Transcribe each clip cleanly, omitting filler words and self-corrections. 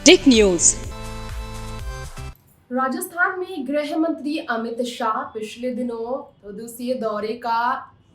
टिक news. Rajasthan में गृह मंत्री अमित शाह पिछले दिनों 2 दिवसीय दौरे का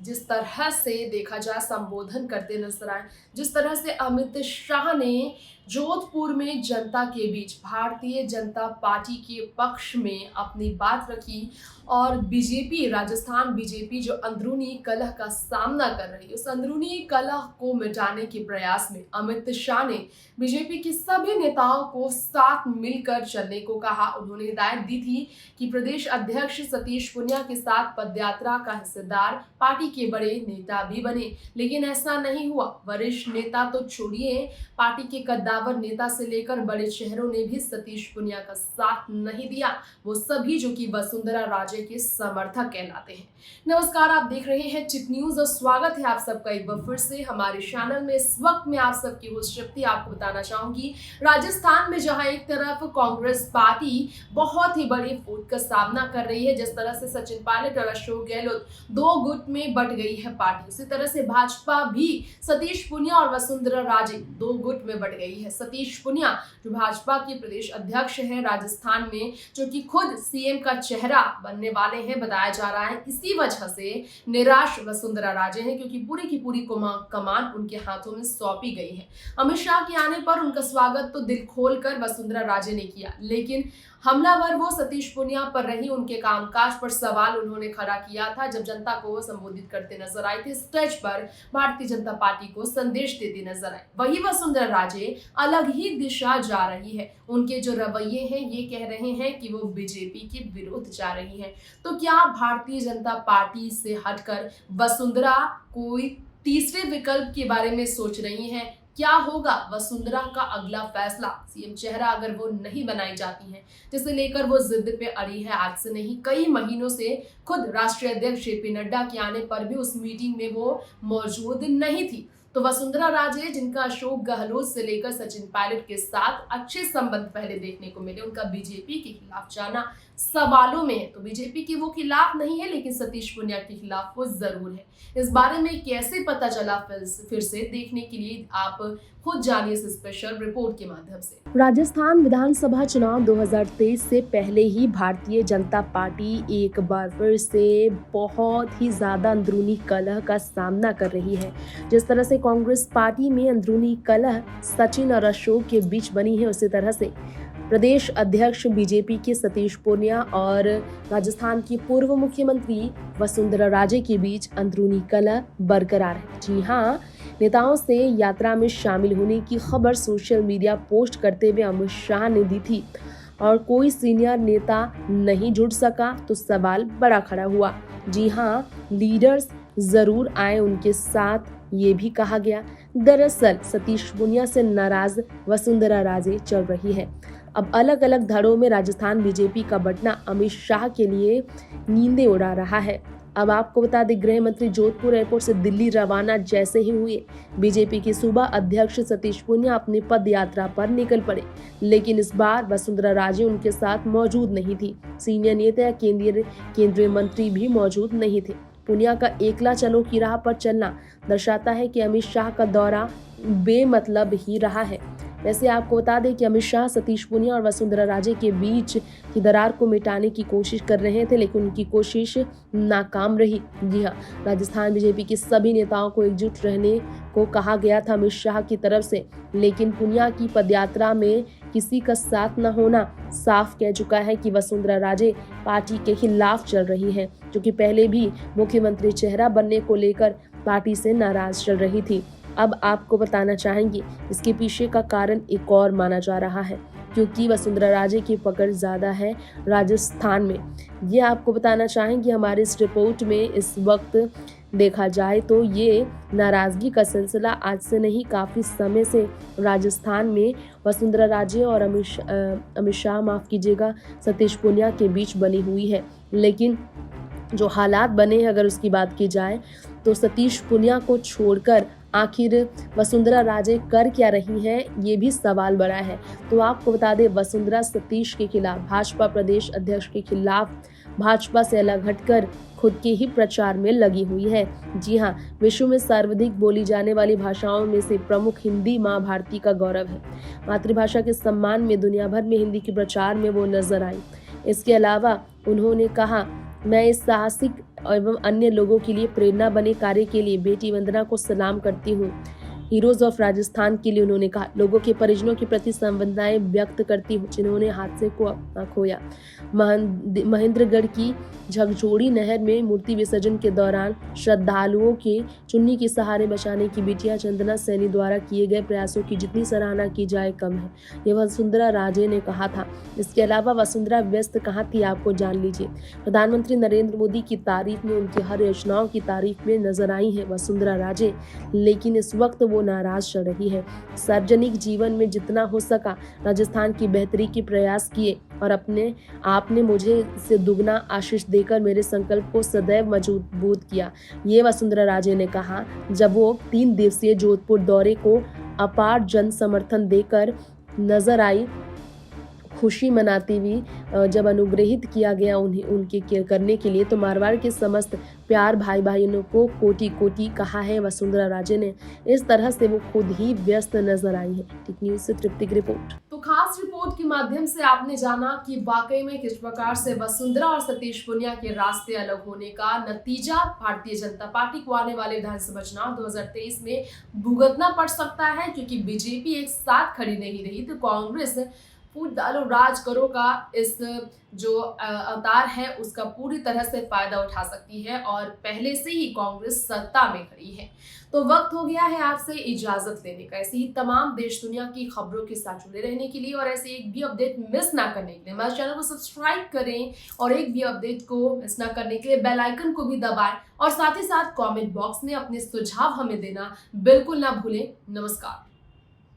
जिस तरह से देखा जाए संबोधन करते नजर आए, जिस तरह से अमित शाह ने जोधपुर में जनता के बीच भारतीय जनता पार्टी के पक्ष में अपनी बात रखी और बीजेपी, राजस्थान बीजेपी जो अंदरूनी कलह का सामना कर रही है, उस अंदरूनी कलह को मिटाने के प्रयास में अमित शाह ने बीजेपी के सभी नेताओं को साथ मिलकर चलने को कहा। उन्होंने हिदायत दी थी कि प्रदेश अध्यक्ष सतीश पूनिया के साथ पदयात्रा का हिस्सेदार पार्टी के बड़े नेता भी बने, लेकिन ऐसा नहीं हुआ। वरिष्ठ नेता तो छोड़िए, पार्टी के कद्दावर नेता से लेकर बड़े चेहरों ने भी सतीश पूनिया का साथ नहीं दिया, वो सभी जो कि वसुंधरा राजे के समर्थक कहलाते हैं। नमस्कार, आप देख रहे हैं टिक न्यूज और स्वागत है आप सबका एक बार फिर से हमारे चैनल में। इस वक्त मैं आप सबकी होस्ट शक्ति आपको बताना चाहूंगी, राजस्थान में जहां एक तरफ कांग्रेस पार्टी बहुत ही बड़ी फूट का सामना कर रही है, जिस तरह से सचिन पायलट और अशोक गहलोत 2 गुट में बट गई है पार्टी, उसी तरह से भाजपा भी सतीश पूनिया और वसुंधरा राजे 2 गुट में बट गई है। सतीश पूनिया जो भाजपा के प्रदेश अध्यक्ष है राजस्थान में, जो कि खुद सीएम का चेहरा बनने वाले हैं बताया जा रहा है, इसी वजह से निराश वसुंधरा राजे हैं, क्योंकि पूरी की पूरी कमान उनके हाथों में सौंपी गई है। अमित शाह के आने पर उनका स्वागत तो दिल खोलकर वसुंधरा राजे ने किया, लेकिन हमलावर वो सतीश पूनिया पर रही। उनके कामकाज पर सवाल उन्होंने खड़ा किया था जब जनता को संबोधित करते नजर आए थे, स्टेज पर भारतीय जनता पार्टी को संदेश देते नजर आए। वही वसुंधरा राजे अलग ही दिशा जा रही है। उनके जो रवैये हैं ये कह रहे हैं कि वो बीजेपी के विरुद्ध जा रही है। तो क्या भारतीय जनता पार्टी से हटकर वसुंधरा कोई तीसरे विकल्प के बारे में सोच रही हैं? क्या होगा वसुंधरा का अगला फैसला? सीएम चेहरा अगर वो नहीं बनाई जाती है, जिसे लेकर वो जिद पे अड़ी है, आज से नहीं कई महीनों से। खुद राष्ट्रीय अध्यक्ष जेपी नड्डा के आने पर भी उस मीटिंग में वो मौजूद नहीं थी। तो वसुंधरा राजे, जिनका अशोक गहलोत से लेकर सचिन पायलट के साथ अच्छे संबंध पहले देखने को मिले, उनका बीजेपी के खिलाफ जाना सवालों में है। तो बीजेपी के वो खिलाफ नहीं है, लेकिन सतीश पूनिया के खिलाफ वो जरूर है। इस बारे में कैसे पता चला, फिर से देखने के लिए आप खुद जानिए इस स्पेशल रिपोर्ट के माध्यम से। राजस्थान विधानसभा चुनाव 2023 से पहले ही भारतीय जनता पार्टी एक बार फिर से बहुत ही ज्यादा अंदरूनी कलह का सामना कर रही है। जिस तरह से कांग्रेस पार्टी में अंदरूनी कलह सचिन और अशोक के बीच बनी है, उसी तरह से प्रदेश अध्यक्ष बीजेपी के सतीश पूनिया और राजस्थान की पूर्व मुख्यमंत्री वसुंधरा राजे के बीच अंदरूनी कलह बरकरार है। जी हाँ, नेताओं से यात्रा में शामिल होने की खबर सोशल मीडिया पोस्ट करते हुए अमित शाह ने दी थी और कोई सीनियर नेता नहीं जुड़ सका तो सवाल बड़ा खड़ा हुआ। जी हाँ, लीडर्स जरूर आए उनके साथ, ये भी कहा गया। दरअसल सतीश पूनिया से नाराज वसुंधरा राजे चल रही है। अब अलग अलग धड़ों में राजस्थान बीजेपी का बंटना अमित शाह के लिए नींदें उड़ा रहा है। अब आपको बता दें, गृह मंत्री जोधपुर एयरपोर्ट से दिल्ली रवाना जैसे ही हुए, बीजेपी के सूबा अध्यक्ष सतीश पूनिया अपनी पद यात्रा पर निकल पड़े, लेकिन इस बार वसुंधरा राजे उनके साथ मौजूद नहीं थी। सीनियर नेता या केंद्रीय मंत्री भी मौजूद नहीं थे। पूनिया का एकला चलो की राह पर चलना दर्शाता है कि अमित शाह का दौरा बेमतलब ही रहा है। वैसे आपको बता दें कि अमित शाह सतीश पूनिया और वसुंधरा राजे के बीच की दरार को मिटाने की कोशिश कर रहे थे, लेकिन उनकी कोशिश नाकाम रही। जी हाँ, राजस्थान बीजेपी के सभी नेताओं को एकजुट रहने को कहा गया था अमित शाह की तरफ से, लेकिन पूनिया की पदयात्रा में किसी का साथ न होना साफ कह चुका है कि वसुंधरा राजे पार्टी के खिलाफ चल रही है, जो कि पहले भी मुख्यमंत्री चेहरा बनने को लेकर पार्टी से नाराज चल रही थी। अब आपको बताना चाहेंगे, इसके पीछे का कारण एक और माना जा रहा है, क्योंकि वसुंधरा राजे की पकड़ ज़्यादा है राजस्थान में। ये आपको बताना चाहेंगे हमारे इस रिपोर्ट में। इस वक्त देखा जाए तो ये नाराज़गी का सिलसिला आज से नहीं, काफ़ी समय से राजस्थान में वसुंधरा राजे और अमित शाह माफ़ कीजिएगा सतीश पूनिया के बीच बनी हुई है। लेकिन जो हालात बने हैं, अगर उसकी बात की जाए तो सतीश पूनिया को छोड़कर आखिर वसुंधरा राजे कर क्या रही हैं, ये भी सवाल बड़ा है। तो आपको बता दें, वसुंधरा सतीश के खिलाफ, भाजपा प्रदेश अध्यक्ष के खिलाफ भाजपा से अलग हटकर खुद के ही प्रचार में लगी हुई है। जी हाँ, विश्व में सर्वाधिक बोली जाने वाली भाषाओं में से प्रमुख हिंदी माँ भारती का गौरव है। मातृभाषा के सम्मान में दुनिया भर में हिंदी के प्रचार में वो नजर आई। इसके अलावा उन्होंने कहा, मैं इस साहसिक एवं अन्य लोगों के लिए प्रेरणा बने कार्य के लिए बेटी वंदना को सलाम करती हूँ। हीरोज ऑफ राजस्थान के लिए उन्होंने कहा, लोगों के परिजनों के प्रति संवेदनाएं व्यक्त करती हूँ जिन्होंने हादसे को अपना खोया। महेंद्रगढ़ की झकझोड़ी नहर में मूर्ति विसर्जन के दौरान श्रद्धालुओं के चुन्नी के सहारे बचाने की बिटिया चंदना सैनी द्वारा किए गए प्रयासों की जितनी सराहना की जाए कम है, ये वसुंधरा राजे ने कहा था। इसके अलावा वसुंधरा व्यस्त कहाँ थी, आपको जान लीजिए। प्रधानमंत्री नरेंद्र मोदी की तारीफ में, उनकी हर योजनाओं की तारीफ में नजर आई है वसुंधरा राजे, लेकिन इस वक्त वो नाराज चल रही है। सार्वजनिक जीवन में जितना हो सका राजस्थान की बेहतरी के प्रयास किए और अपने आपने मुझे इससे दुगना आशीष देकर मेरे संकल्प को सदैव मजबूत किया, ये वसुंधरा राजे ने कहा जब वो 3 दिवसीय जोधपुर दौरे को अपार जन समर्थन देकर नजर आई। खुशी मनाती हुई जब अनुग्रहित किया गया उन्हें उनके करने के लिए, तो मारवाड़ के समस्त प्यार भाई बहनों को कोटि कोटि कहा है वसुंधरा राजे ने। इस तरह से वो खुद ही व्यस्त नजर आई है। टिक न्यूज से तृप्ति की रिपोर्ट। तो खास रिपोर्ट के माध्यम से आपने जाना कि वाकई में किस प्रकार से वसुंधरा और सतीश पुनिया के रास्ते अलग होने का नतीजा भारतीय जनता पार्टी को आने वाले विधानसभा चुनाव 2023 में भुगतना पड़ सकता है, क्योंकि बीजेपी एक साथ खड़ी नहीं रही तो कांग्रेस फूट डालो राज करो का इस जो अवतार है उसका पूरी तरह से फायदा उठा सकती है और पहले से ही कांग्रेस सत्ता में खड़ी है। तो वक्त हो गया है आपसे इजाजत लेने का। ऐसी ही तमाम देश दुनिया की खबरों के साथ जुड़े रहने के लिए और ऐसे एक भी अपडेट मिस ना करने के लिए हमारे चैनल को सब्सक्राइब करें और एक भी अपडेट को मिस ना करने के लिए बेल आइकन को भी दबाएं और साथ ही साथ कमेंट बॉक्स में अपने सुझाव हमें देना बिल्कुल ना भूलें। नमस्कार।